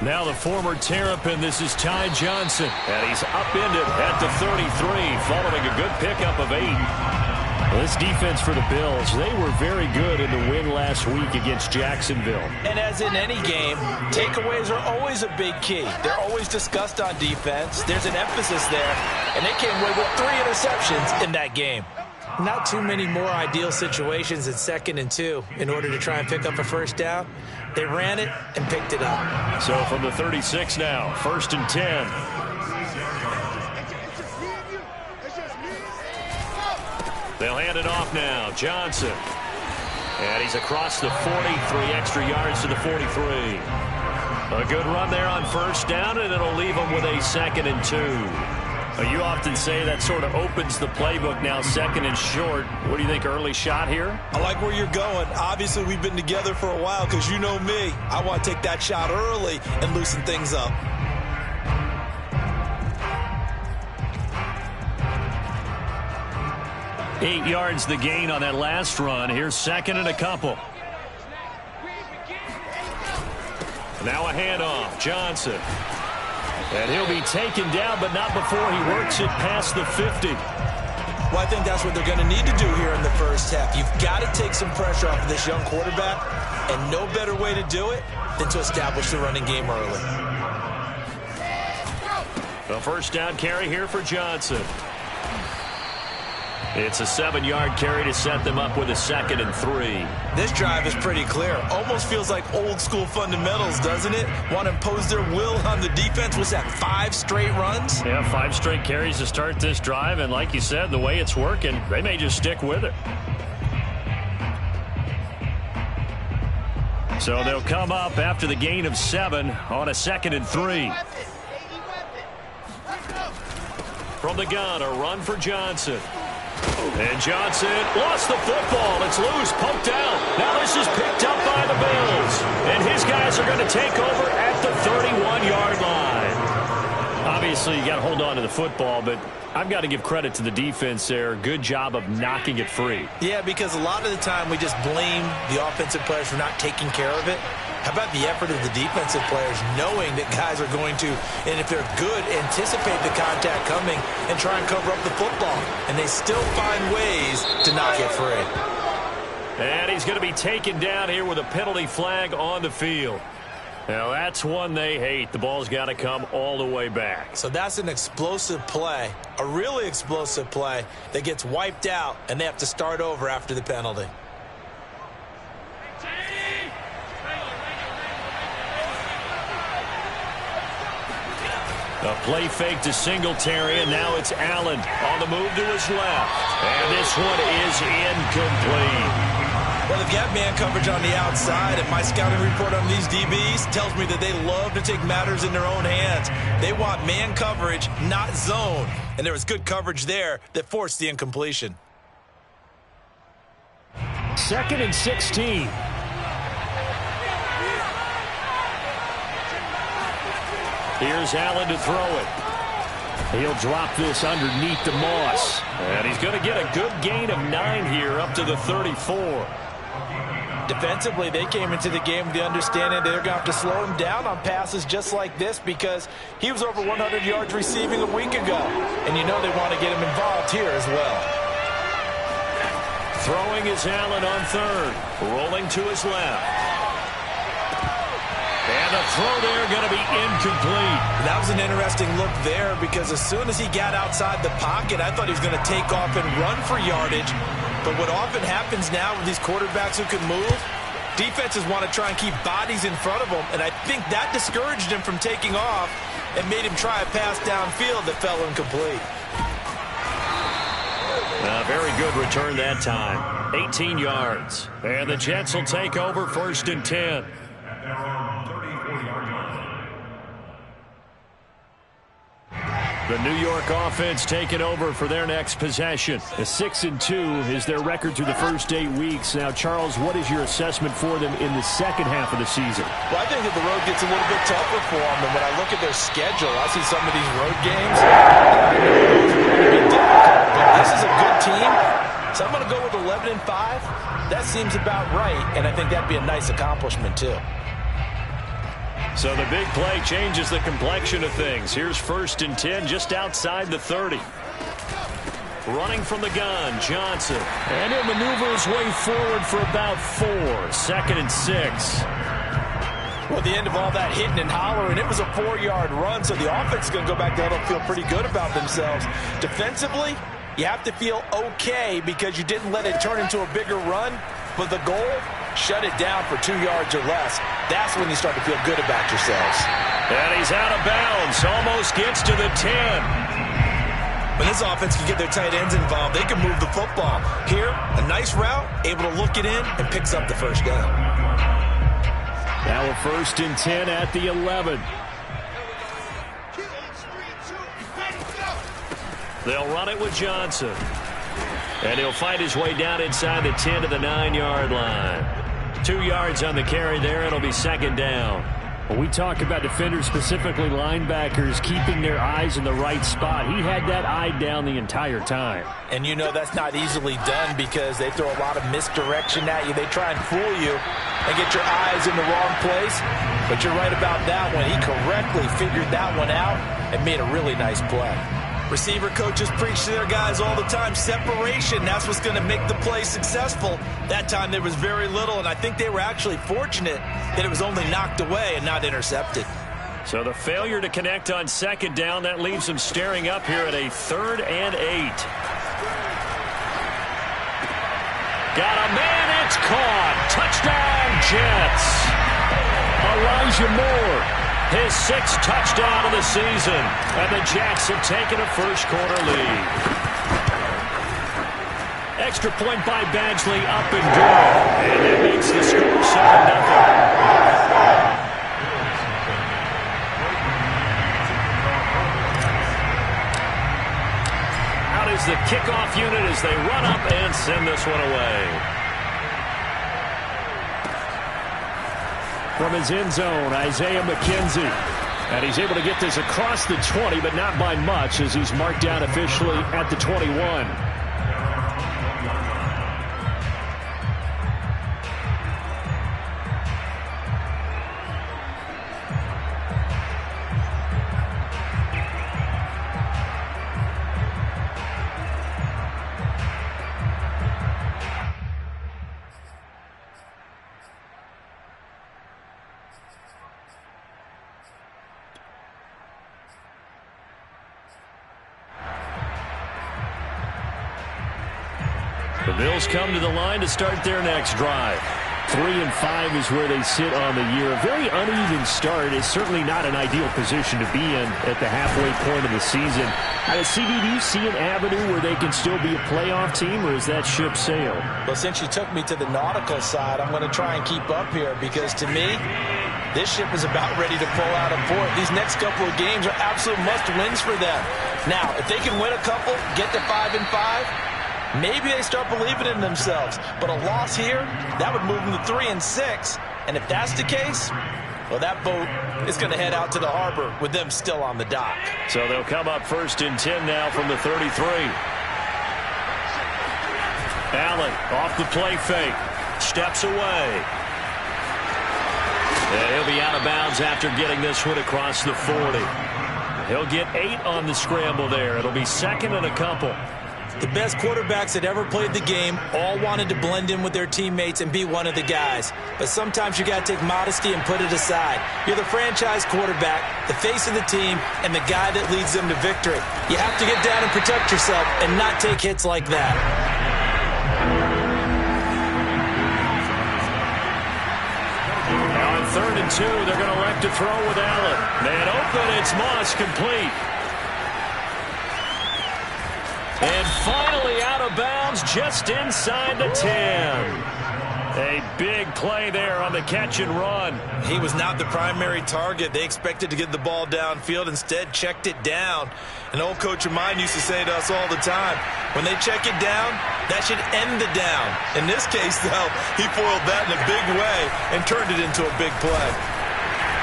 Now the former Terrapin, this is Ty Johnson. And he's upended at the 33, following a good pickup of 8. Well, this defense for the Bills, they were very good in the win last week against Jacksonville. And as in any game, takeaways are always a big key. They're always discussed on defense. There's an emphasis there, and they came away with 3 interceptions in that game. Not too many more ideal situations in 2nd and 2 in order to try and pick up a first down. They ran it and picked it up. So from the 36 now, 1st and 10. They'll hand it off now. Johnson. And he's across the 40, 3 extra yards to the 43. A good run there on 1st down, and it'll leave them with a 2nd and 2. You often say that sort of opens the playbook now, 2nd and short. What do you think, early shot here? I like where you're going. Obviously, we've been together for a while because you know me. I want to take that shot early and loosen things up. Eight yards the gain on that last run. Here's 2nd and a couple. Now a handoff. Johnson. And he'll be taken down, but not before he works it past the 50. Well, I think that's what they're going to need to do here in the first half. You've got to take some pressure off of this young quarterback, and no better way to do it than to establish the running game early. The 1st down carry here for Johnson. It's a 7-yard carry to set them up with a 2nd and 3. This drive is pretty clear. Almost feels like old school fundamentals, doesn't it? Want to impose their will on the defense. Was that 5 straight runs? Yeah, 5 straight carries to start this drive. And like you said, the way it's working, they may just stick with it. So they'll come up after the gain of 7 on a 2nd and 3. From the gun, a run for Johnson. And Johnson lost the football. It's loose, poked out. Now this is picked up by the Bills. And his guys are going to take over at the 31-yard line. Obviously, you got to hold on to the football, but I've got to give credit to the defense there. Good job of knocking it free. Yeah, because a lot of the time we just blame the offensive players for not taking care of it. How about the effort of the defensive players knowing that guys are going to, and if they're good, anticipate the contact coming and try and cover up the football. And they still find ways to knock it free. And he's going to be taken down here with a penalty flag on the field. Now that's one they hate. The ball's got to come all the way back. So that's an explosive play, a really explosive play that gets wiped out, and they have to start over after the penalty. A play fake to Singletary, and now it's Allen on the move to his left. And this one is incomplete. Well, they've got man coverage on the outside, and my scouting report on these DBs tells me that they love to take matters in their own hands. They want man coverage, not zone. And there was good coverage there that forced the incompletion. 2nd and 16. Here's Allen to throw it. He'll drop this underneath the Moss. And he's going to get a good gain of 9 here up to the 34. Defensively, they came into the game with the understanding they're going to have to slow him down on passes just like this because he was over 100 yards receiving a week ago. And you know they want to get him involved here as well. Throwing is Allen on 3rd. Rolling to his left. And the throw there going to be incomplete. That was an interesting look there because as soon as he got outside the pocket, I thought he was going to take off and run for yardage. But what often happens now with these quarterbacks who can move, defenses want to try and keep bodies in front of them. And I think that discouraged him from taking off and made him try a pass downfield that fell incomplete. Very good return that time. 18 yards. And the Jets will take over 1st and 10. The New York offense taking over for their next possession. A 6-2 is their record through the first 8 weeks. Now, Charles, what is your assessment for them in the second half of the season? Well, I think that the road gets a little bit tougher for them. And when I look at their schedule, I see some of these road games. But this is a good team. So I'm going to go with 11-5. That seems about right. And I think that'd be a nice accomplishment, too. So the big play changes the complexion of things. Here's 1st and 10 just outside the 30. Running from the gun, Johnson. And he'll maneuver his way forward for about 4. 2nd and 6. Well, at the end of all that hitting and hollering, it was a 4-yard run, so the offense is going to go back there and feel pretty good about themselves. Defensively, you have to feel okay because you didn't let it turn into a bigger run, but the goal, shut it down for 2 yards or less. That's when you start to feel good about yourselves. And he's out of bounds, almost gets to the 10. When this offense can get their tight ends involved, they can move the football. Here, a nice route, able to look it in, and picks up the first down. Now a 1st and 10 at the 11. They'll run it with Johnson. And he'll fight his way down inside the 10 to the 9-yard line. 2 yards on the carry there. It'll be 2nd down. When we talk about defenders, specifically linebackers, keeping their eyes in the right spot, he had that eye down the entire time. And you know that's not easily done because they throw a lot of misdirection at you. They try and fool you and get your eyes in the wrong place. But you're right about that one. He correctly figured that one out and made a really nice play. Receiver coaches preach to their guys all the time. Separation, that's what's going to make the play successful. That time there was very little, and I think they were actually fortunate that it was only knocked away and not intercepted. So the failure to connect on 2nd down, that leaves them staring up here at a 3rd and 8. Got a man, it's caught. Touchdown, Jets. Elijah Moore. His 6th touchdown of the season. And the Jets have taken a first-quarter lead. Extra point by Badgley up and good. And it makes the score 7-0. Out is the kickoff unit as they run up and send this one away. From his end zone, Isaiah McKenzie. And he's able to get this across the 20, but not by much as he's marked down officially at the 21. The Bills come to the line to start their next drive. 3-5 is where they sit on the year. A very uneven start is certainly not an ideal position to be in at the halfway point of the season. CD, do you see an avenue where they can still be a playoff team, or is that ship sailed? Well, since you took me to the nautical side, I'm going to try and keep up here because to me, this ship is about ready to pull out of port. These next couple of games are absolute must-wins for them. Now, if they can win a couple, get to 5-5, maybe they start believing in themselves. But a loss here, that would move them to 3-6. And if that's the case, well, that boat is going to head out to the harbor with them still on the dock. So they'll come up 1st and 10 now from the 33. Allen off the play fake. Steps away. And he'll be out of bounds after getting this one across the 40. He'll get 8 on the scramble there. It'll be 2nd and a couple. The best quarterbacks that ever played the game all wanted to blend in with their teammates and be one of the guys. But sometimes you got to take modesty and put it aside. You're the franchise quarterback, the face of the team, and the guy that leads them to victory. You have to get down and protect yourself and not take hits like that. Now on 3rd and 2, they're going to elect to throw with Allen. Man open, it's Moss, complete. And finally out of bounds just inside the 10. A big play there on the catch and run. He was not the primary target. They expected to get the ball downfield. Instead, checked it down. An old coach of mine used to say to us all the time, when they check it down, that should end the down. In this case, though, he foiled that in a big way and turned it into a big play.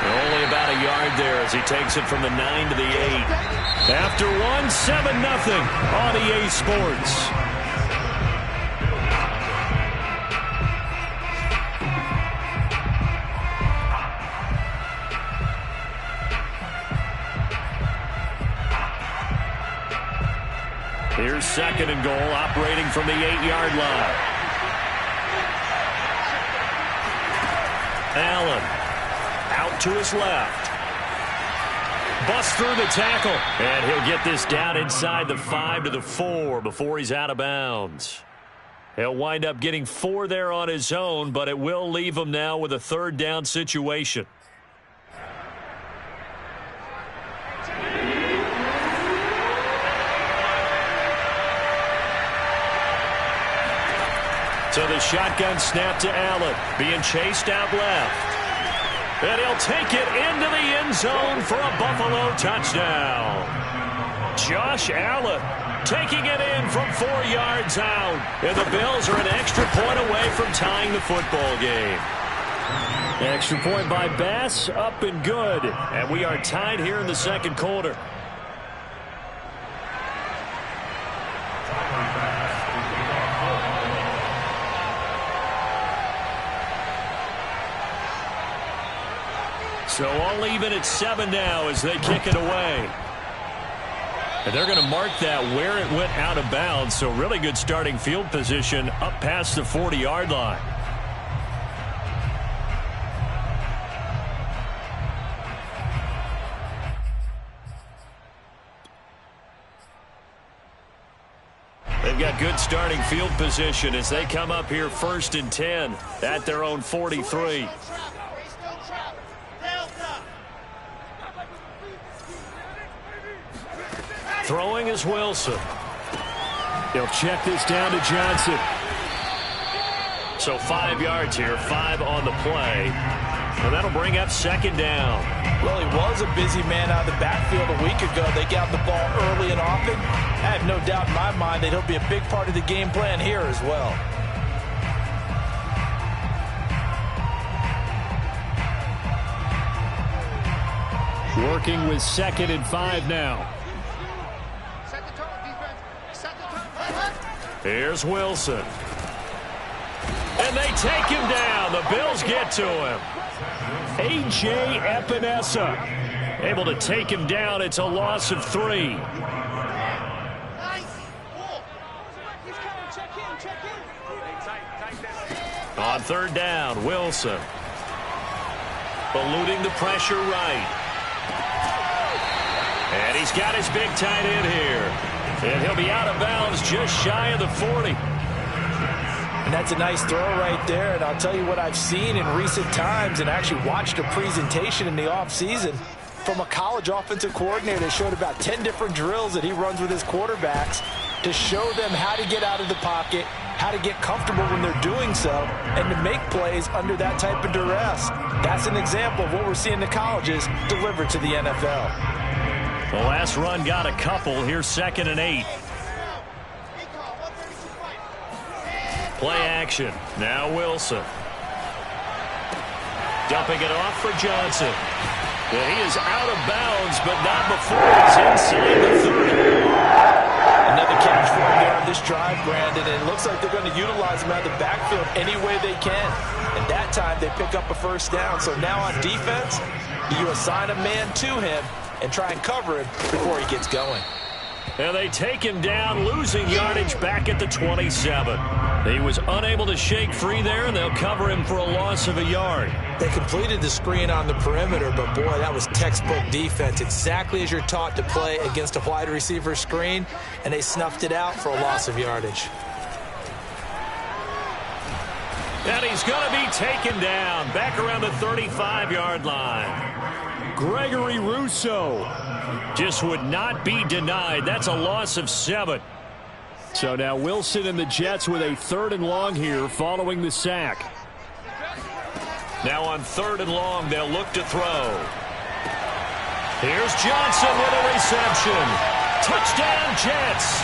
Only about a yard there as he takes it from the 9 to the 8. After one, 7-0 on EA Sports. Here's second and goal, operating from the 8-yard line. Allen out to his left. Busts through the tackle. And he'll get this down inside the 5 to the 4 before he's out of bounds. He'll wind up getting 4 there on his own, but it will leave him now with a third down situation. So the shotgun snap to Allen, being chased out left. And he'll take it into the end zone for a Buffalo touchdown. Josh Allen taking it in from 4 yards out. And the Bills are an extra point away from tying the football game. Extra point by Bass, up and good. And we are tied here in the second quarter. So all even at 7 now as they kick it away. And they're going to mark that where it went out of bounds. So really good starting field position up past the 40-yard line. They've got good starting field position as they come up here 1st and 10 at their own 43. Throwing is Wilson. He'll check this down to Johnson. So 5 yards here, 5 on the play. And that'll bring up second down. Well, he was a busy man out of the backfield a week ago. They got the ball early and often. I have no doubt in my mind that he'll be a big part of the game plan here as well. Working with 2nd and 5 now. Here's Wilson. And they take him down. The Bills get to him. A.J. Epinesa able to take him down. It's a loss of 3. On 3rd down, Wilson. Eluding the pressure right. And he's got his big tight end here. And he'll be out of bounds just shy of the 40. And that's a nice throw right there. And I'll tell you what I've seen in recent times and actually watched a presentation in the offseason from a college offensive coordinator that showed about 10 different drills that he runs with his quarterbacks to show them how to get out of the pocket, how to get comfortable when they're doing so, and to make plays under that type of duress. That's an example of what we're seeing the colleges deliver to the NFL. The last run got a couple. Here's 2nd and 8. Play action. Now Wilson. Dumping it off for Johnson. And he is out of bounds, but not before he's inside the 30. Another catch for him there on this drive, Brandon. And it looks like they're going to utilize him out of the backfield any way they can. And that time they pick up a 1st down. So now on defense, you assign a man to him and try and cover him before he gets going. And they take him down, losing yardage back at the 27. He was unable to shake free there, and they'll cover him for a loss of a yard. They completed the screen on the perimeter, but boy, that was textbook defense. Exactly as you're taught to play against a wide receiver screen, and they snuffed it out for a loss of yardage. And he's going to be taken down back around the 35-yard line. Gregory Rousseau just would not be denied. That's a loss of 7. So now Wilson and the Jets with a 3rd and long here following the sack. Now on 3rd and long, they'll look to throw. Here's Johnson with a reception. Touchdown, Jets.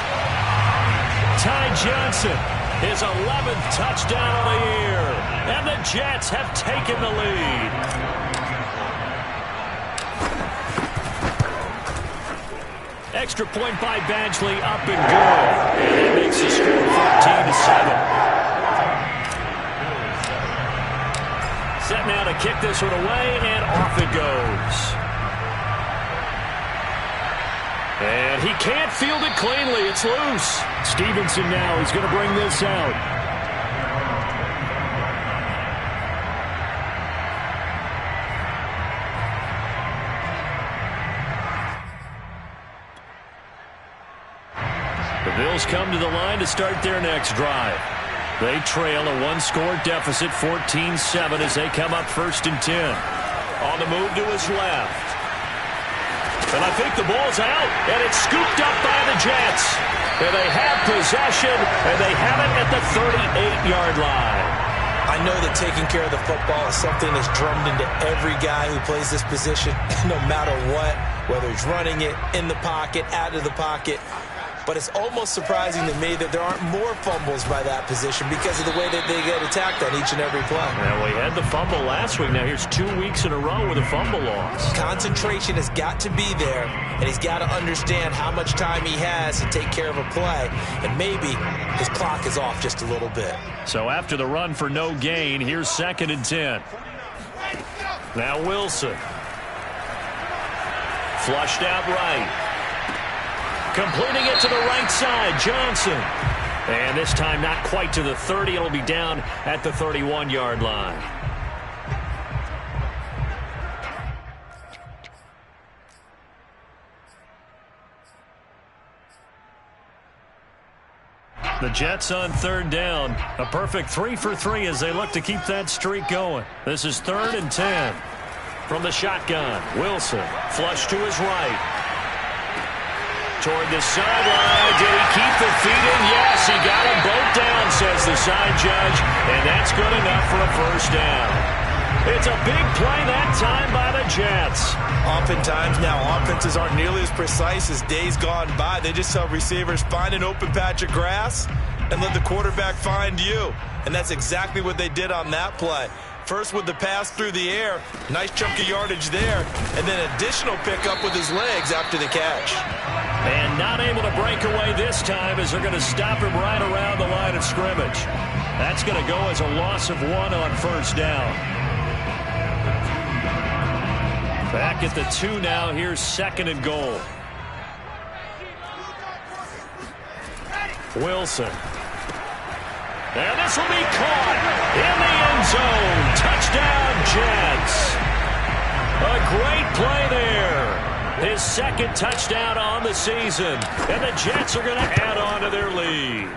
Ty Johnson, his 11th touchdown of the year. And the Jets have taken the lead. Extra point by Badgley, up and good. And it makes the score 14-7. Set now to kick this one away, and off it goes. And he can't field it cleanly. It's loose. Stevenson now is going to bring this out. The Bills come to the line to start their next drive. They trail a one-score deficit, 14-7, as they come up 1st and 10. On the move to his left. And I think the ball's out, and it's scooped up by the Jets. And they have possession, and they have it at the 38-yard line. I know that taking care of the football is something that's drummed into every guy who plays this position, no matter what, whether he's running it, in the pocket, out of the pocket. But it's almost surprising to me that there aren't more fumbles by that position because of the way that they get attacked on each and every play. Now, we had the fumble last week. Now, here's 2 weeks in a row with a fumble loss. Concentration has got to be there, and he's got to understand how much time he has to take care of a play. And maybe his clock is off just a little bit. So after the run for no gain, here's 2nd and 10. Now Wilson. Flushed out right. Completing it to the right side, Johnson. And this time not quite to the 30. It'll be down at the 31-yard line. The Jets on 3rd down. A perfect 3 for 3 as they look to keep that streak going. This is 3rd and 10. From the shotgun, Wilson flush to his right. Toward the sideline. Did he keep the feet in? Yes, he got them both down, says the side judge. And that's good enough for a 1st down. It's a big play that time by the Jets. Oftentimes now, offenses aren't nearly as precise as days gone by. They just tell receivers, find an open patch of grass and let the quarterback find you. And that's exactly what they did on that play. First with the pass through the air, nice chunk of yardage there, and then additional pickup with his legs after the catch. And not able to break away this time as they're going to stop him right around the line of scrimmage. That's going to go as a loss of 1 on 1st down. Back at the 2 now. Here's 2nd and goal. Wilson. And this will be caught in the end zone. Touchdown, Jets. A great play there. His 2nd touchdown on the season. And the Jets are going to add on to their lead.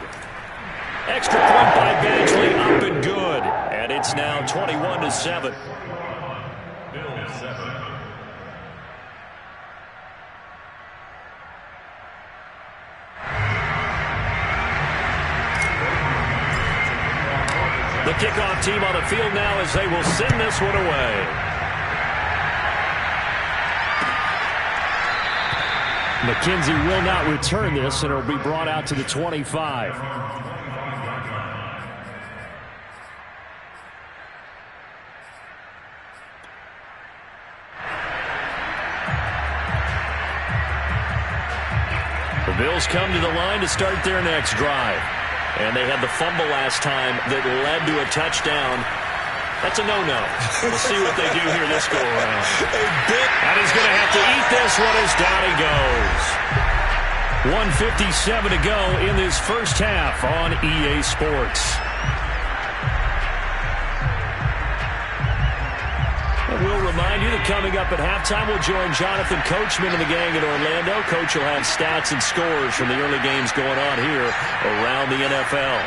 Extra point by Badgley, up and good. And it's now 21-7. Bills 7. The kickoff team on the field now as they will send this one away. McKenzie will not return this, and it will be brought out to the 25. The Bills come to the line to start their next drive. And they had the fumble last time that led to a touchdown. That's a no-no. We'll see what they do here this go-around. And he's going to have to eat this one as down he goes. 1:57 to go in this first half on EA Sports. And we'll remind you that coming up at halftime, we'll join Jonathan Coachman and the gang in Orlando. Coach will have stats and scores from the early games going on here around the NFL.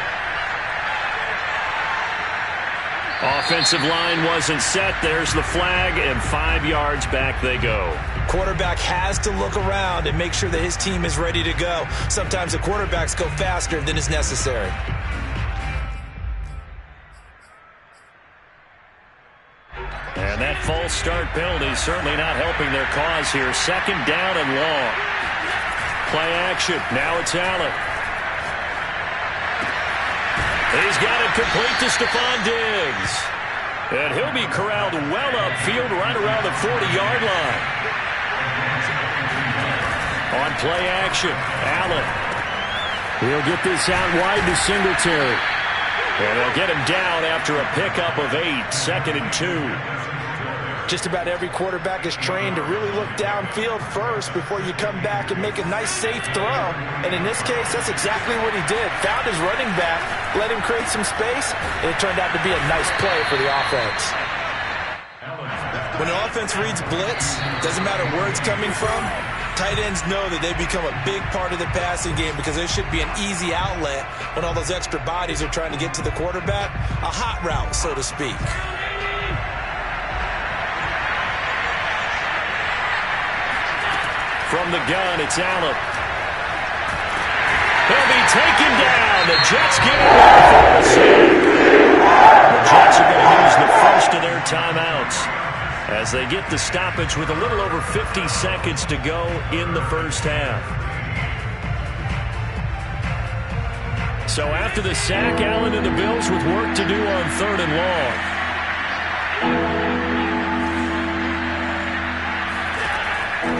Offensive line wasn't set. There's the flag, and 5 yards back they go. Quarterback has to look around and make sure that his team is ready to go. Sometimes the quarterbacks go faster than is necessary. And that false start penalty certainly not helping their cause here. 2nd down and long. Play action. Now it's Allen. He's got it complete to Stephon Diggs. And he'll be corralled well upfield right around the 40-yard line. On play action, Allen. He'll get this out wide to Singletary. And they'll get him down after a pickup of 8. 2nd and 2. Just about every quarterback is trained to really look downfield first before you come back and make a nice, safe throw. And in this case, that's exactly what he did. Found his running back, let him create some space, and it turned out to be a nice play for the offense. When an offense reads blitz, doesn't matter where it's coming from, tight ends know that they become a big part of the passing game because there should be an easy outlet when all those extra bodies are trying to get to the quarterback. A hot route, so to speak. From the gun, it's Allen. He'll be taken down. The Jets get it for a sack. The Jets are going to use the first of their timeouts as they get the stoppage with a little over 50 seconds to go in the first half. So after the sack, Allen and the Bills with work to do on 3rd and long.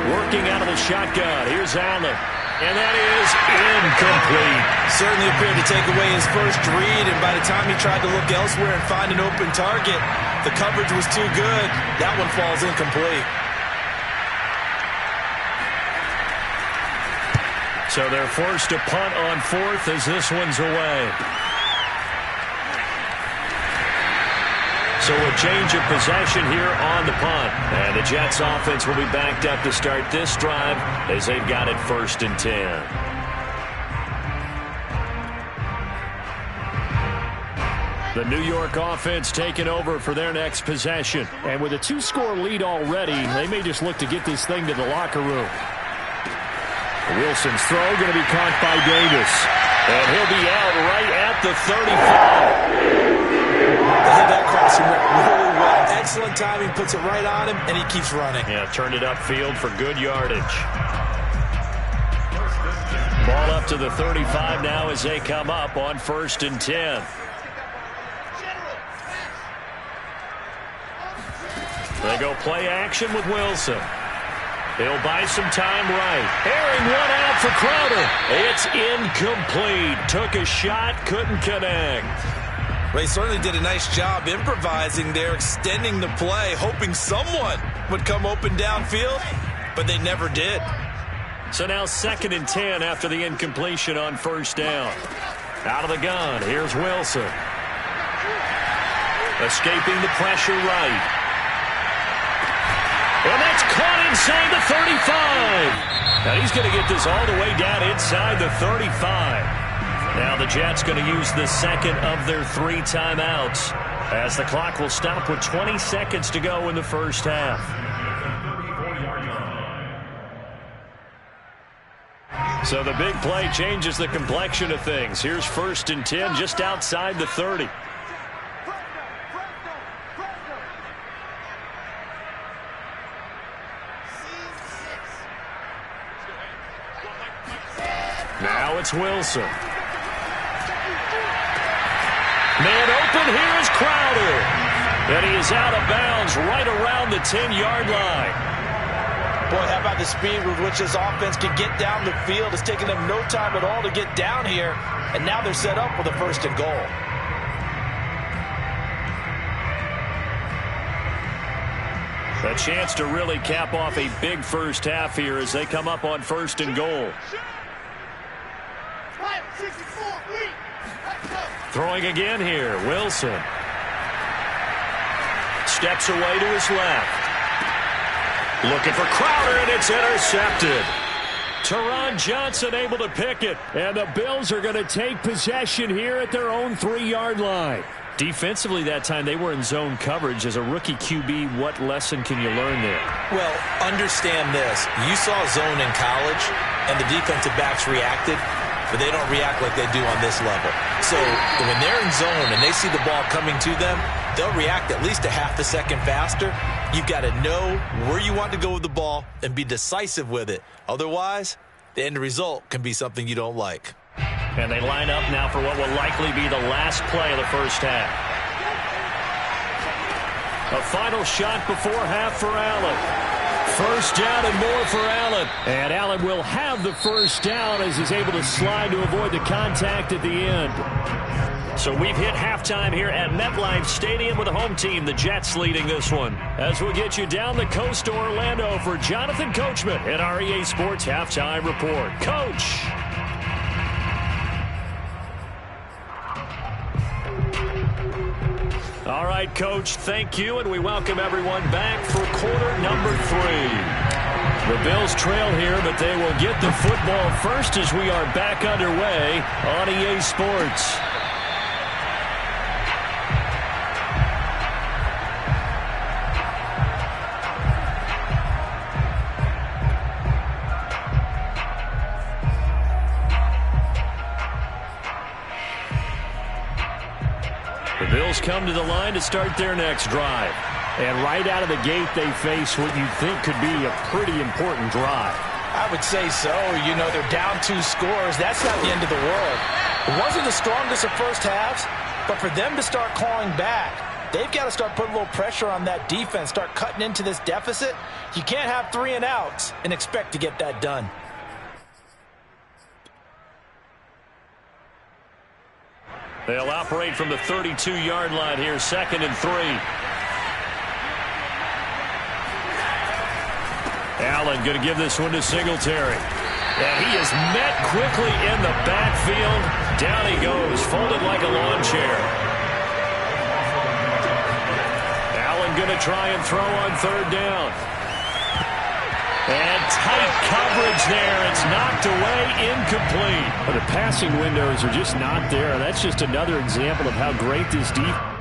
Working out of the shotgun. Here's Allen. And that is incomplete. Certainly appeared to take away his first read, and by the time he tried to look elsewhere and find an open target, the coverage was too good. That one falls incomplete. So they're forced to punt on 4th as this one's away. So a change of possession here on the punt. And the Jets offense will be backed up to start this drive as they've got it 1st and 10. The New York offense taking over for their next possession. And with a 2-score lead already, they may just look to get this thing to the locker room. Wilson's throw going to be caught by Davis. And he'll be out right at the 35. They hit that crossing really well. Excellent timing, puts it right on him, and he keeps running. Yeah, turned it upfield for good yardage. Ball up to the 35 now as they come up on 1st and 10. They go play action with Wilson. He'll buy some time right. Airing one out for Crowder. It's incomplete. Took a shot, couldn't connect. Well, he certainly did a nice job improvising there, extending the play, hoping someone would come open downfield, but they never did. So now 2nd and 10 after the incompletion on 1st down. Out of the gun, here's Wilson. Escaping the pressure right. And that's caught inside the 35. Now he's going to get this all the way down inside the 35. Now the Jets going to use the 2nd of their 3 timeouts as the clock will stop with 20 seconds to go in the first half. So the big play changes the complexion of things. Here's 1st and 10 just outside the 30. Now it's Wilson. Man open, here is Crowder. And he is out of bounds right around the 10-yard line. Boy, how about the speed with which this offense can get down the field? It's taken them no time at all to get down here. And now they're set up with a 1st and goal. A chance to really cap off a big first half here as they come up on 1st and goal. Throwing again here, Wilson. Steps away to his left. Looking for Crowder, and it's intercepted. Teron Johnson able to pick it. And the Bills are going to take possession here at their own 3-yard line. Defensively that time, they were in zone coverage. As a rookie QB, what lesson can you learn there? Well, understand this. You saw zone in college, and the defensive backs reacted, but they don't react like they do on this level. So when they're in zone and they see the ball coming to them, they'll react at least a half a second faster. You've got to know where you want to go with the ball and be decisive with it. Otherwise, the end result can be something you don't like. And they line up now for what will likely be the last play of the first half. A final shot before half for Allen. 1st down and more for Allen. And Allen will have the 1st down as he's able to slide to avoid the contact at the end. So we've hit halftime here at MetLife Stadium with the home team, the Jets, leading this one. As we'll get you down the coast to Orlando for Jonathan Coachman at our EA Sports Halftime Report. Coach. All right, Coach, thank you, and we welcome everyone back for quarter number 3. The Bills trail here, but they will get the football first as we are back underway on EA Sports. The Bills come to the line to start their next drive. And right out of the gate, they face what you'd think could be a pretty important drive. I would say so. You know, they're down 2 scores. That's not the end of the world. It wasn't the strongest of first halves, but for them to start clawing back, they've got to start putting a little pressure on that defense, start cutting into this deficit. You can't have 3 and outs and expect to get that done. They'll operate from the 32-yard line here, 2nd and 3. Allen going to give this one to Singletary. And he is met quickly in the backfield. Down he goes, folded like a lawn chair. Allen going to try and throw on 3rd down. And tight coverage there. It's knocked away, incomplete. Well, the passing windows are just not there. That's just another example of how great this defense.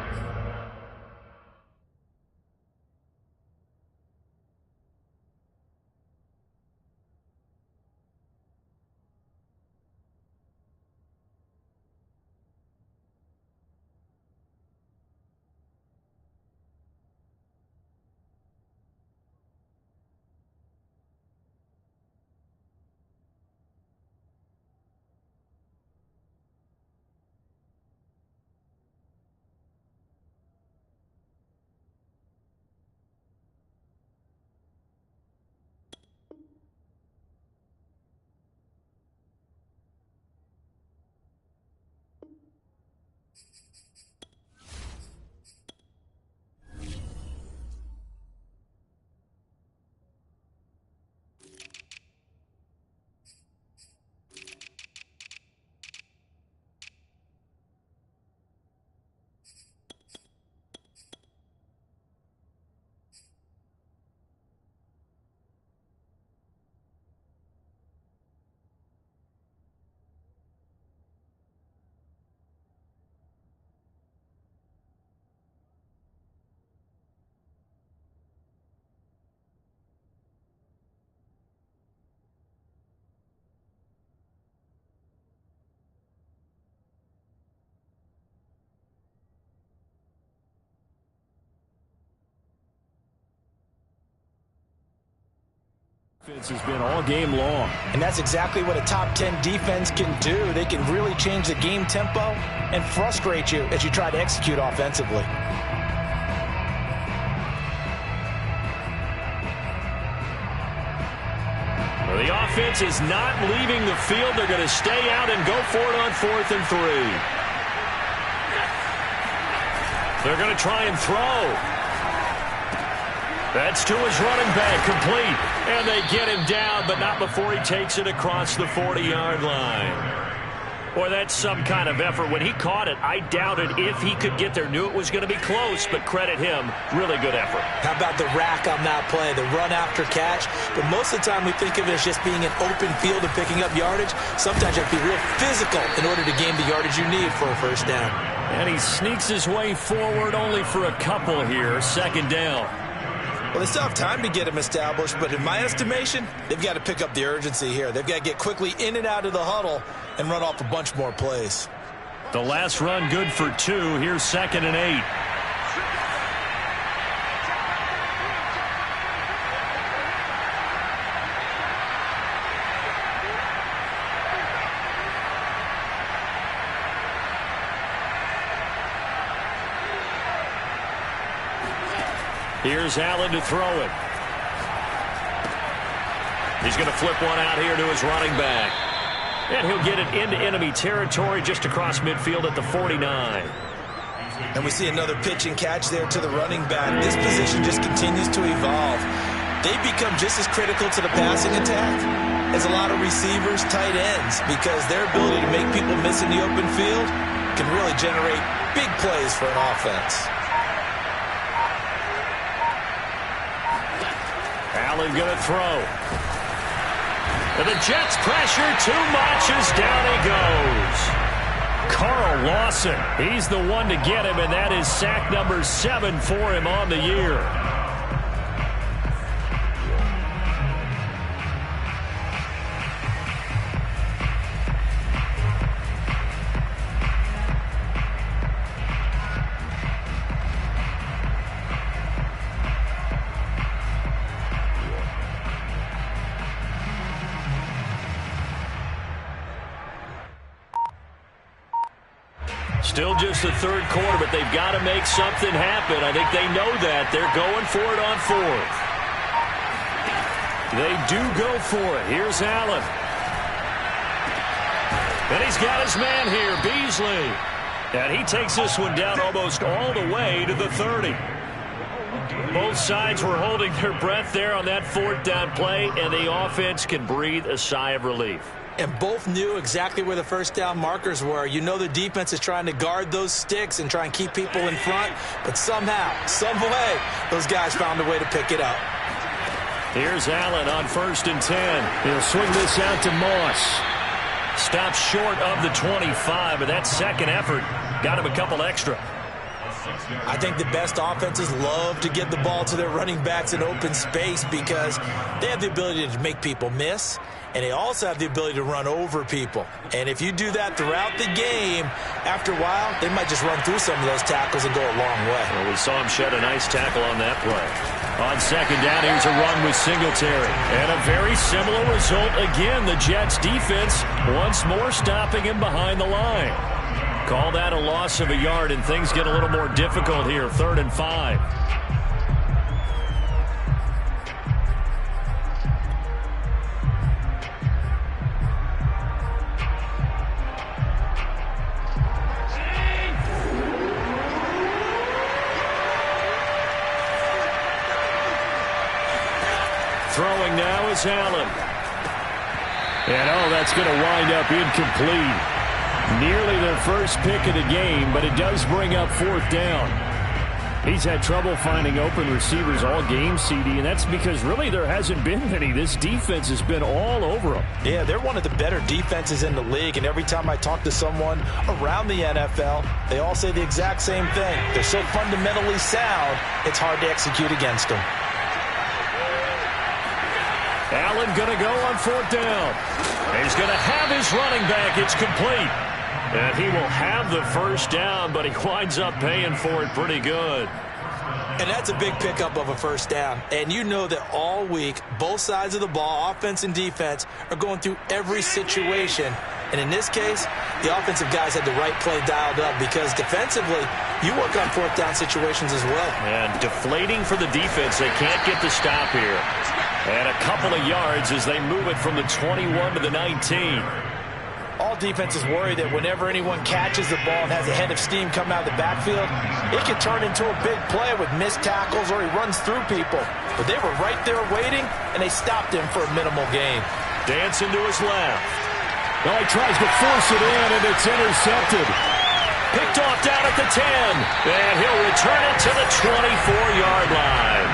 Defense has been all game long. And that's exactly what a top 10 defense can do. They can really change the game tempo and frustrate you as you try to execute offensively. Well, the offense is not leaving the field. They're going to stay out and go for it on 4th and 3. They're going to try and throw. That's to his running back, complete. And they get him down, but not before he takes it across the 40-yard line. Boy, that's some kind of effort. When he caught it, I doubted if he could get there. Knew it was going to be close, but credit him. Really good effort. How about the rack on that play, the run after catch? But most of the time we think of it as just being an open field and picking up yardage. Sometimes you have to be real physical in order to gain the yardage you need for a first down. And he sneaks his way forward only for a couple here. 2nd down. Well, they still have time to get him established, but in my estimation, they've got to pick up the urgency here. They've got to get quickly in and out of the huddle and run off a bunch more plays. The last run good for 2. Here's 2nd and 8. Here's Allen to throw it. He's going to flip one out here to his running back. And he'll get it into enemy territory just across midfield at the 49. And we see another pitch and catch there to the running back. This position just continues to evolve. They become just as critical to the passing attack as a lot of receivers, tight ends, because their ability to make people miss in the open field can really generate big plays for an offense. Allen going to throw. And the Jets pressure too much as down he goes. Carl Lawson, he's the one to get him, and that is sack number 7 for him on the year. Still just the third quarter, but they've got to make something happen. I think they know that. They're going for it on fourth. They do go for it. Here's Allen. And he's got his man here, Beasley. And he takes this one down almost all the way to the 30. Both sides were holding their breath there on that fourth down play, and the offense can breathe a sigh of relief. And both knew exactly where the first down markers were. You know the defense is trying to guard those sticks and try and keep people in front. But somehow, some way, those guys found a way to pick it up. Here's Allen on 1st and 10. He'll swing this out to Moss. Stops short of the 25, but that second effort got him a couple extra. I think the best offenses love to give the ball to their running backs in open space because they have the ability to make people miss, and they also have the ability to run over people. And if you do that throughout the game, after a while, they might just run through some of those tackles and go a long way. Well, we saw him shed a nice tackle on that play. On second down, here's a run with Singletary. And a very similar result again. The Jets defense once more stopping him behind the line. Call that a loss of a yard, and things get a little more difficult here. 3rd and 5. Throwing now is Allen. And, that's going to wind up incomplete. Nearly their first pick of the game, but it does bring up 4th down. He's had trouble finding open receivers all game, CD, and that's because really there hasn't been many. This defense has been all over them. Yeah, they're one of the better defenses in the league, and every time I talk to someone around the NFL, they all say the exact same thing. They're so fundamentally sound, it's hard to execute against them. Allen going to go on 4th down. He's going to have his running back. It's complete. And he will have the first down, but he winds up paying for it pretty good. And that's a big pickup of a first down. And you know that all week, both sides of the ball, offense and defense, are going through every situation. And in this case, the offensive guys had the right play dialed up because defensively, you work on 4th down situations as well. And deflating for the defense. They can't get the stop here. And a couple of yards as they move it from the 21 to the 19. All defenses worry that whenever anyone catches the ball and has a head of steam come out of the backfield, it can turn into a big play with missed tackles or he runs through people. But they were right there waiting, and they stopped him for a minimal gain. Dancing to his left. Well, he tries to force it in, and it's intercepted. Picked off down at the 10. And he'll return it to the 24-yard line.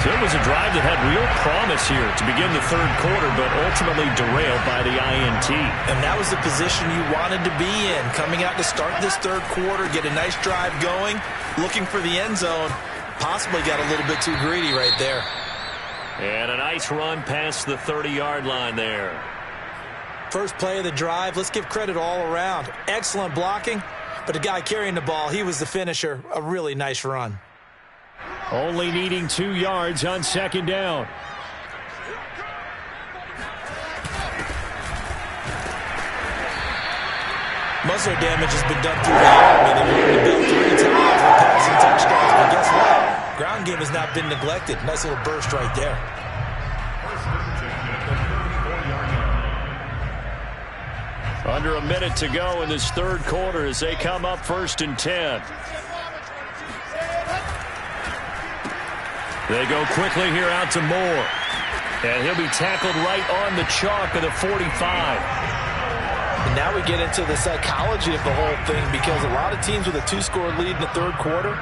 So it was a drive that had real promise here to begin the third quarter, but ultimately derailed by the INT. And that was the position you wanted to be in, coming out to start this third quarter, get a nice drive going, looking for the end zone. Possibly got a little bit too greedy right there. And a nice run past the 30-yard line there. First play of the drive, let's give credit all around. Excellent blocking, but the guy carrying the ball, he was the finisher. A really nice run. Only needing 2 yards on second down. Most of their damage has been done through the air. I mean, they've only built 3 times with passing touchdowns, but guess what? Ground game has not been neglected. Nice little burst right there. Under a minute to go in this third quarter as they come up 1st and 10. They go quickly here out to Moore. And he'll be tackled right on the chalk of the 45. And now we get into the psychology of the whole thing, because a lot of teams with a 2-score lead in the third quarter,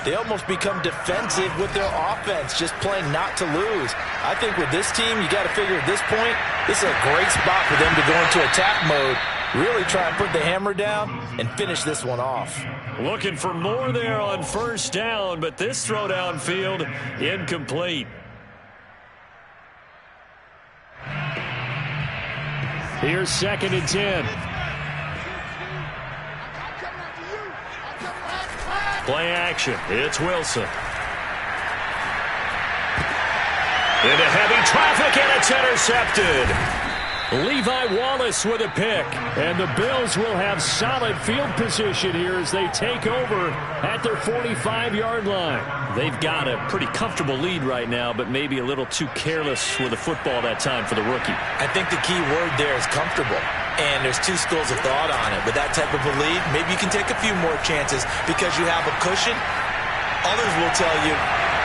they almost become defensive with their offense, just playing not to lose. I think with this team, you got to figure at this point, this is a great spot for them to go into attack mode, really try and put the hammer down and finish this one off. Looking for more there on 1st down, but this throw downfield incomplete. Here's 2nd and 10. Play action. It's Wilson. Into heavy traffic, and it's intercepted. Levi Wallace with a pick. And the Bills will have solid field position here as they take over at their 45-yard line. They've got a pretty comfortable lead right now, but maybe a little too careless with the football that time for the rookie. I think the key word there is comfortable. And there's two schools of thought on it. With that type of a lead, maybe you can take a few more chances because you have a cushion. Others will tell you,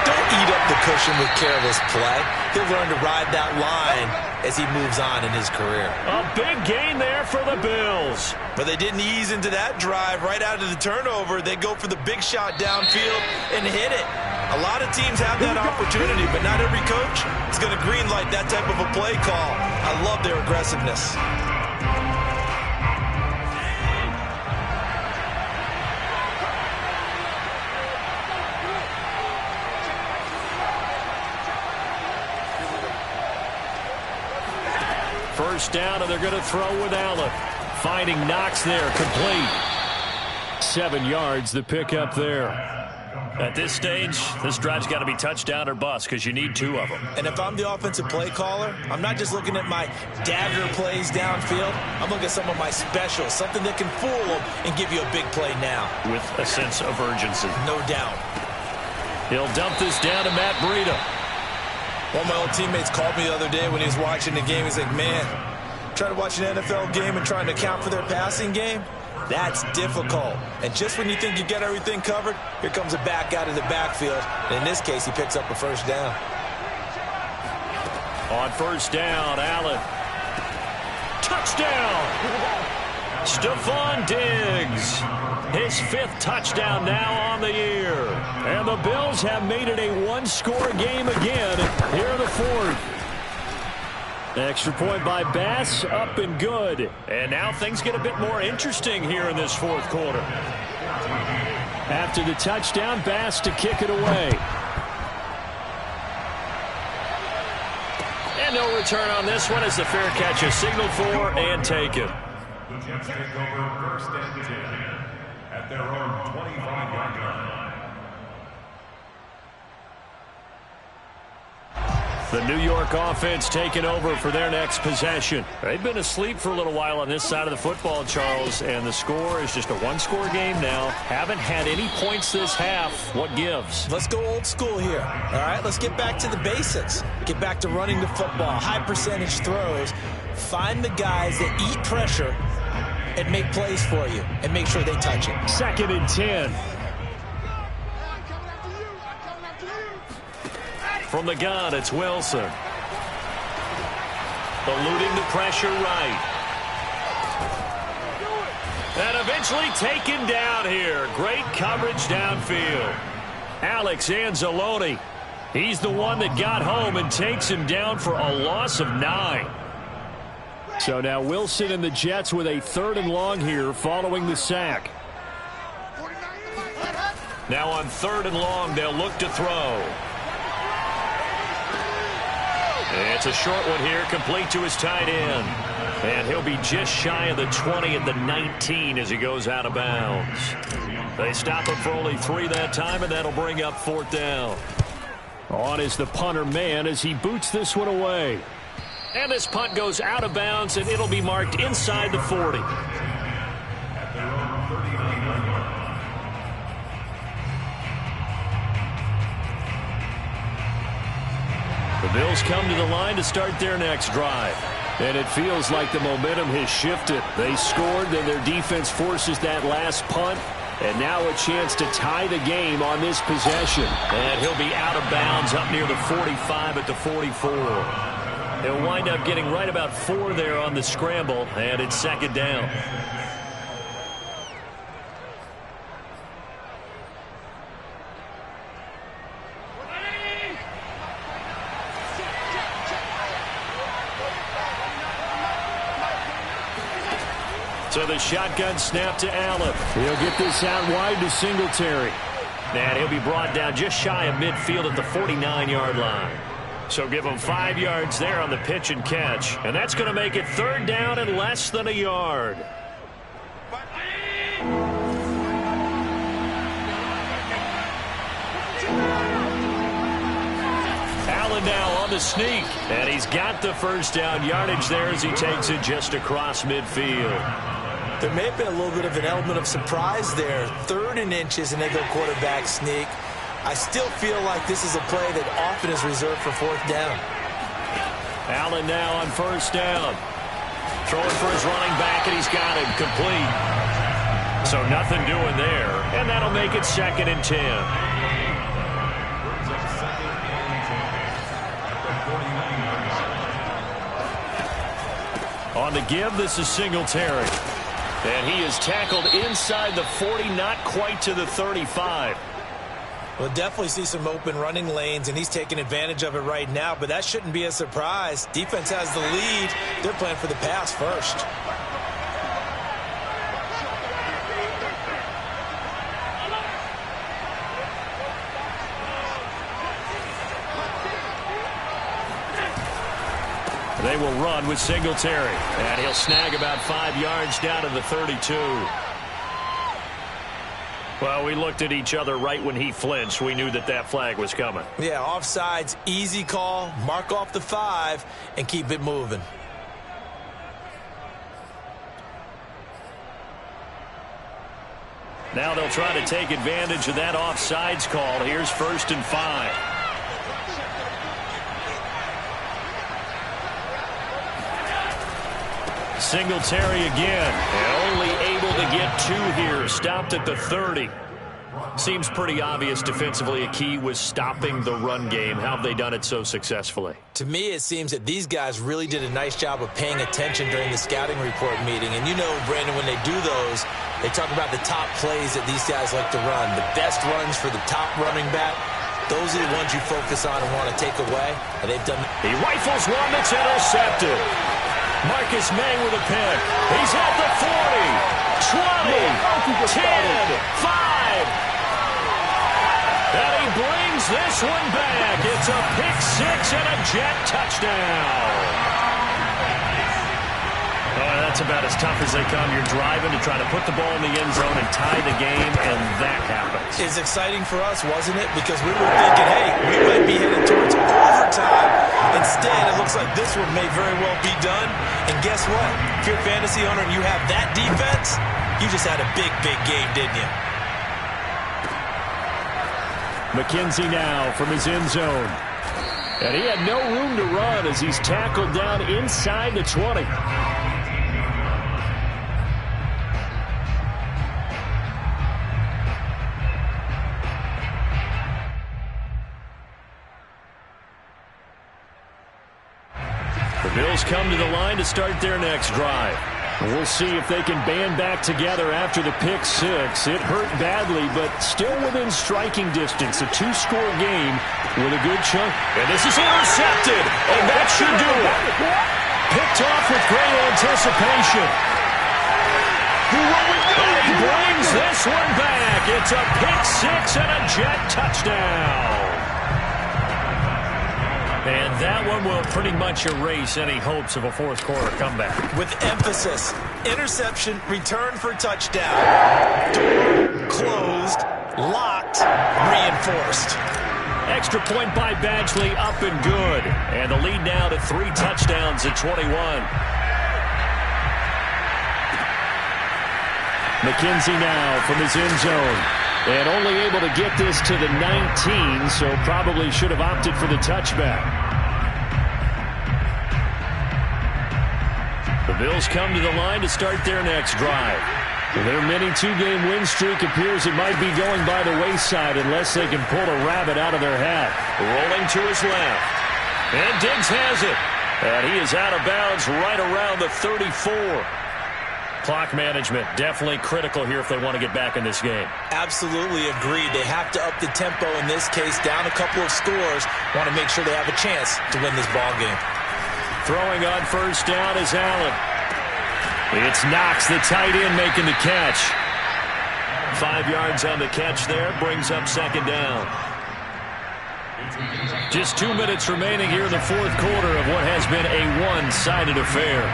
don't eat up the cushion with careless play. He'll learn to ride that line as he moves on in his career. A big gain there for the Bills. But they didn't ease into that drive right out of the turnover. They go for the big shot downfield and hit it. A lot of teams have that opportunity, but not every coach is going to greenlight that type of a play call. I love their aggressiveness. First down, and they're going to throw with Allen. Finding Knox there, complete. 7 yards, the pickup there. At this stage, this drive's got to be touchdown or bust because you need 2 of them. And if I'm the offensive play caller, I'm not just looking at my dagger plays downfield. I'm looking at some of my specials, something that can fool them and give you a big play now. With a sense of urgency. No doubt. He'll dump this down to Matt Breida. One of my old teammates called me the other day when he was watching the game. He's like, man, trying to watch an NFL game and trying to account for their passing game, that's difficult. And just when you think you get everything covered, here comes a back out of the backfield. And in this case, he picks up a first down. On first down, Allen. Touchdown! Stephon Diggs. His 5th touchdown now on the year. And the Bills have made it a 1-score game again here in the 4th. Extra point by Bass, up and good. And now things get a bit more interesting here in this 4th quarter. After the touchdown, Bass to kick it away. And no return on this one as the fair catch is signaled for and taken. The Jets take over 1st and 10 at their own 25-yard line. The New York offense taking over for their next possession. They've been asleep for a little while on this side of the football, Charles, and the score is just a 1-score game now. Haven't had any points this half. What gives? Let's go old school here. All right, let's get back to the basics. Get back to running the football, high percentage throws. Find the guys that eat pressure and make plays for you and make sure they touch it. 2nd and 10. From the gun, it's Wilson. Eluding the pressure right. And eventually taken down here. Great coverage downfield. Alex Anzalone. He's the one that got home and takes him down for a loss of 9. So now Wilson and the Jets with a 3rd and long here following the sack. Now on 3rd and long, they'll look to throw. It's a short one here, complete to his tight end. And he'll be just shy of the 20 at the 19 as he goes out of bounds. They stop him for only 3 that time, and that'll bring up 4th down. On is the punter man as he boots this one away. And this punt goes out of bounds, and it'll be marked inside the 40. The Bills come to the line to start their next drive. And it feels like the momentum has shifted. They scored, then their defense forces that last punt. And now a chance to tie the game on this possession. And he'll be out of bounds up near the 45 at the 44. He'll wind up getting right about 4 there on the scramble, and it's second down. So the shotgun snap to Allen. He'll get this out wide to Singletary. And he'll be brought down just shy of midfield at the 49-yard line. So give him 5 yards there on the pitch and catch. And that's going to make it third down and less than a yard. Allen now on the sneak. And he's got the first down yardage there as he takes it just across midfield. There may have been a little bit of an element of surprise there. 3rd and inches, and they go quarterback sneak. I still feel like this is a play that often is reserved for 4th down. Allen now on first down. Throwing for his running back, and he's got him complete. So nothing doing there, and that'll make it 2nd and 10. On the give, this is Singletary. And he is tackled inside the 40, not quite to the 35. We'll definitely see some open running lanes, and he's taking advantage of it right now, but that shouldn't be a surprise. Defense has the lead. They're playing for the pass first. They will run with Singletary. And he'll snag about 5 yards down to the 32. Well, we looked at each other right when he flinched. We knew that that flag was coming. Yeah, offsides, easy call. Mark off the 5 and keep it moving. Now they'll try to take advantage of that offsides call. Here's 1st and 5. Singletary again, and only able to get 2 here. Stopped at the 30. Seems pretty obvious defensively a key was stopping the run game. How have they done it so successfully? To me, it seems that these guys really did a nice job of paying attention during the scouting report meeting. And you know, Brandon, when they do those, they talk about the top plays that these guys like to run. The best runs for the top running back. Those are the ones you focus on and want to take away. And they've done. He rifles one that's intercepted. Marcus May with a pick. He's at the 40, 20, 10, 5. And he brings this one back. It's a pick 6 and a jet touchdown. Oh, that's about as tough as they come. You're driving to try to put the ball in the end zone and tie the game, and that happens. It's exciting for us, wasn't it? Because we were thinking, hey, we might be headed towards overtime. Instead, it looks like this one may very well be done. And guess what? If you're a fantasy owner and you have that defense, you just had a big, big game, didn't you? McKenzie now from his end zone. And he had no room to run as he's tackled down inside the 20. The Bills come to the line to start their next drive. We'll see if they can band back together after the pick 6. It hurt badly, but still within striking distance. A 2-score game with a good chunk. And this is intercepted, and that should do it. Picked off with great anticipation. And he brings this one back. It's a pick 6 and a jet touchdown. And that one will pretty much erase any hopes of a fourth-quarter comeback. With emphasis, interception, return for touchdown. Door closed, locked, reinforced. Extra point by Badgley, up and good. And the lead now to 3 touchdowns at 21. McKenzie now from his end zone. And only able to get this to the 19, so probably should have opted for the touchback. The Bills come to the line to start their next drive. Their mini two-game win streak appears it might be going by the wayside unless they can pull a rabbit out of their hat. Rolling to his left. And Diggs has it. And he is out of bounds right around the 34. Clock management definitely critical here if they want to get back in this game. Absolutely agreed. They have to up the tempo in this case, down a couple of scores. Want to make sure they have a chance to win this ball game. Throwing on first down is Allen. It's Knox, the tight end, making the catch. 5 yards on the catch there, brings up second down. Just 2 minutes remaining here in the fourth quarter of what has been a one-sided affair.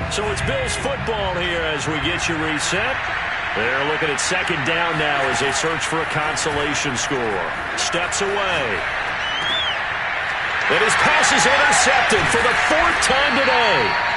So it's Bills football here as we get you reset. They're looking at second down now as they search for a consolation score. Steps away. And his pass is intercepted for the 4th time today.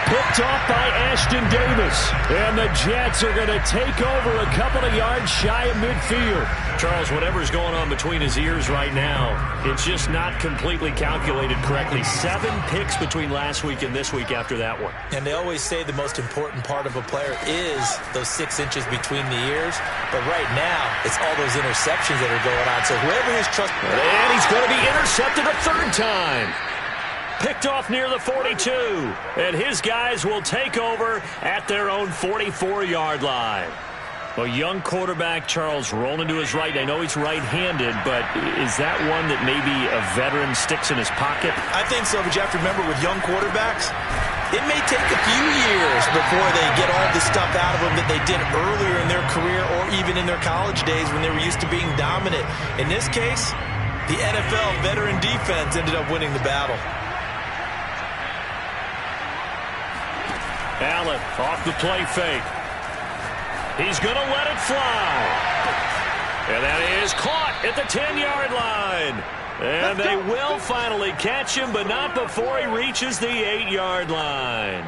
Picked off by Ashton Davis. And the Jets are going to take over a couple of yards shy of midfield. Charles, whatever's going on between his ears right now, it's just not completely calculated correctly. 7 picks between last week and this week after that one. And they always say the most important part of a player is those 6 inches between the ears. But right now, it's all those interceptions that are going on. So whoever his trust... And he's going to be intercepted a 3rd time. Picked off near the 42. And his guys will take over at their own 44-yard line. Well, young quarterback Charles rolling to his right. I know he's right-handed, but is that one that maybe a veteran sticks in his pocket? I think so, but you have to remember with young quarterbacks, it may take a few years before they get all the stuff out of them that they did earlier in their career or even in their college days when they were used to being dominant. In this case, the NFL veteran defense ended up winning the battle. Allen off the play fake. He's going to let it fly. And that is caught at the 10-yard line. And they will finally catch him, but not before he reaches the 8-yard line.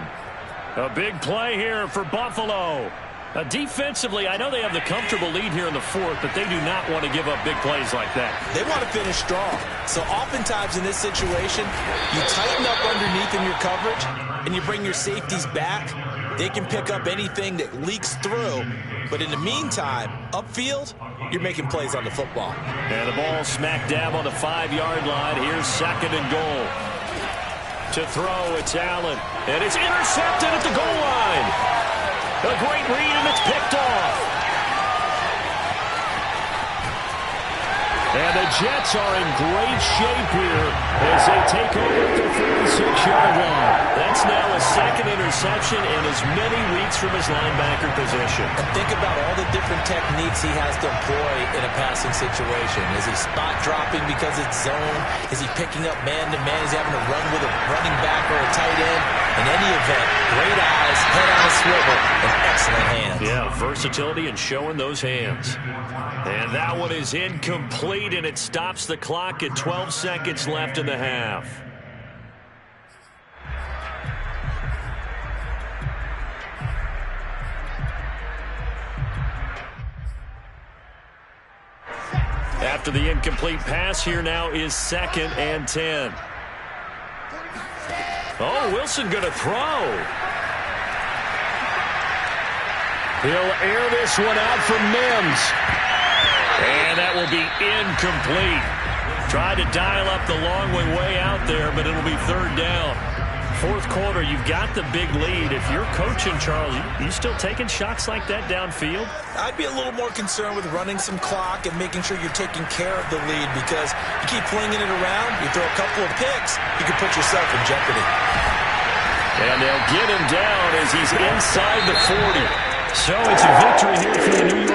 A big play here for Buffalo. Defensively, I know they have the comfortable lead here in the 4th, but they do not want to give up big plays like that. They want to finish strong. So oftentimes in this situation, you tighten up underneath in your coverage, and you bring your safeties back. They can pick up anything that leaks through. But in the meantime, upfield, you're making plays on the football. And the ball smack dab on the 5-yard line. Here's 2nd and goal. To throw, it's Allen. And it's intercepted at the goal line. A great read, and it's picked off. And the Jets are in great shape here as they take over at the 46-yard line. That's now a 2nd interception in as many weeks from his linebacker position. And think about all the different techniques he has to employ in a passing situation. Is he spot dropping because it's zone? Is he picking up man-to-man? Is he having to run with a running back or a tight end? In any event, great eyes, head on a swivel, and excellent hands. Yeah, versatility and showing those hands. And that one is incomplete, and it stops the clock at 12 seconds left in the half. After the incomplete pass, here now is 2nd and 10. Oh, Wilson going to throw. He'll air this one out for Mims. And that will be incomplete. Tried to dial up the long way out there, but it'll be 3rd down. 4th quarter, you've got the big lead. If you're coaching, Charles, you still taking shots like that downfield? I'd be a little more concerned with running some clock and making sure you're taking care of the lead, because you keep flinging it around, you throw a couple of picks, you can put yourself in jeopardy. And they'll get him down as he's inside the 40. So it's a victory here for the New York